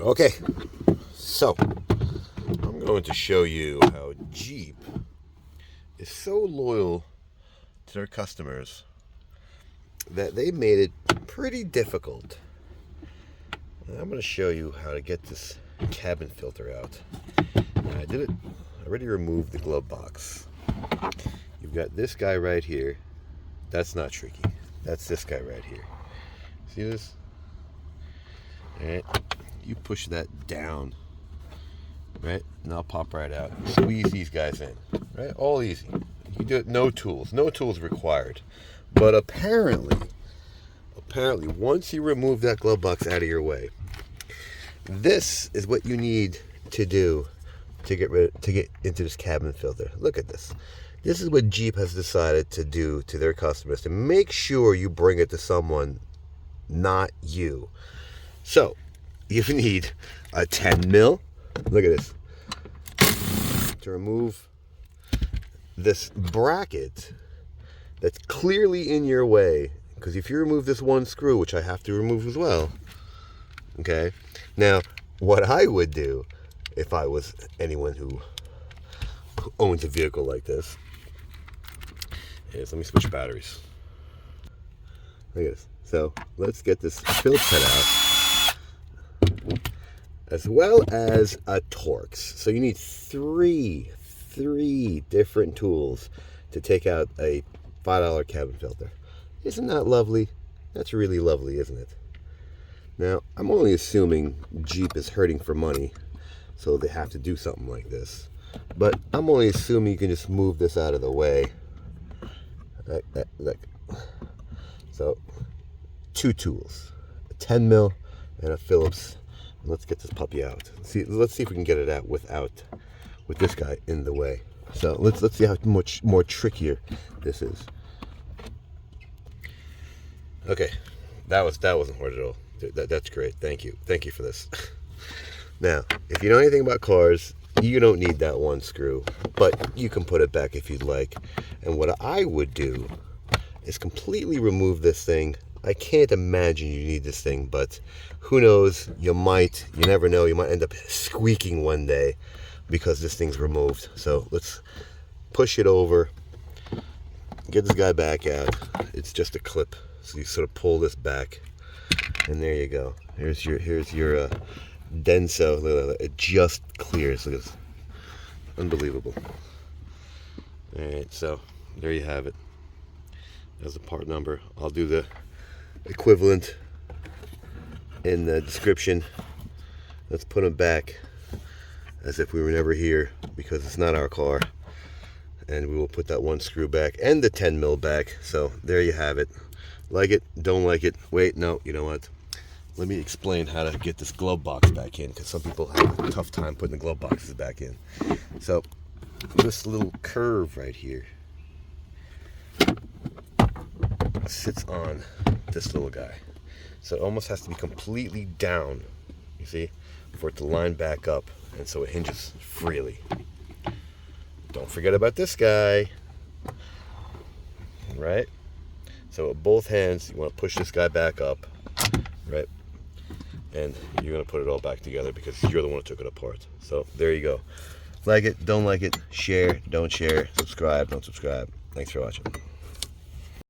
Okay, so I'm going to show you how Jeep is so loyal to their customers that they made it pretty difficult. And I'm going to show you how to get this cabin filter out. And I did it. I already removed the glove box. You've got this guy right here. That's not tricky. That's this guy right here. See this? All right. You push that down, right? And I'll pop right out. Squeeze these guys in, right? All easy. You can do it, no tools required. But apparently, once you remove that glove box out of your way, this is what you need to do to get into this cabin filter. Look at this. This is what Jeep has decided to do to their customers to make sure you bring it to someone, not you. So you need a 10 mil. Look at this. To remove this bracket that's clearly in your way. Because if you remove this one screw, which I have to remove as well, okay? Now, what I would do if I was anyone who owns a vehicle like this is, let me switch batteries. Look at this. So let's get this Phillips head out, as well as a Torx. So you need three different tools to take out a $5 cabin filter. Isn't that lovely? That's really lovely, isn't it? Now, I'm only assuming Jeep is hurting for money, so they have to do something like this. But I'm only assuming you can just move this out of the way. Look. So, two tools, a 10 mil and a Phillips. Let's get this puppy out. Let's see if we can get it out with this guy in the way. So let's see how much more trickier this is. Okay, that wasn't hard at all. That's great. Thank you for this. Now, if you know anything about cars, you don't need that one screw, but you can put it back if you'd like. And what I would do is completely remove this thing. I can't imagine you need this thing, but who knows? You never know. You might end up squeaking one day because this thing's removed. So let's push it over, get this guy back out. It's just a clip, so you sort of pull this back, and there you go. Here's your Denso. It just clears. Look at this. Unbelievable. All right, so there you have it. There's the part number. I'll do the equivalent in the description. Let's put them back as if we were never here, because it's not our car. And we will put that one screw back and the 10 mil back. So there you have it. Like it, don't like it. Wait, no, you know what? Let me explain how to get this glove box back in, because some people have a tough time putting the glove boxes back in. So this little curve right here sits on this little guy. So it almost has to be completely down, you see, for it to line back up, and so it hinges freely. Don't forget about this guy, right? So with both hands, you want to push this guy back up, right? And you're going to put it all back together because you're the one who took it apart. So there you go. Like it, don't like it, share, don't share, subscribe, don't subscribe. Thanks for watching.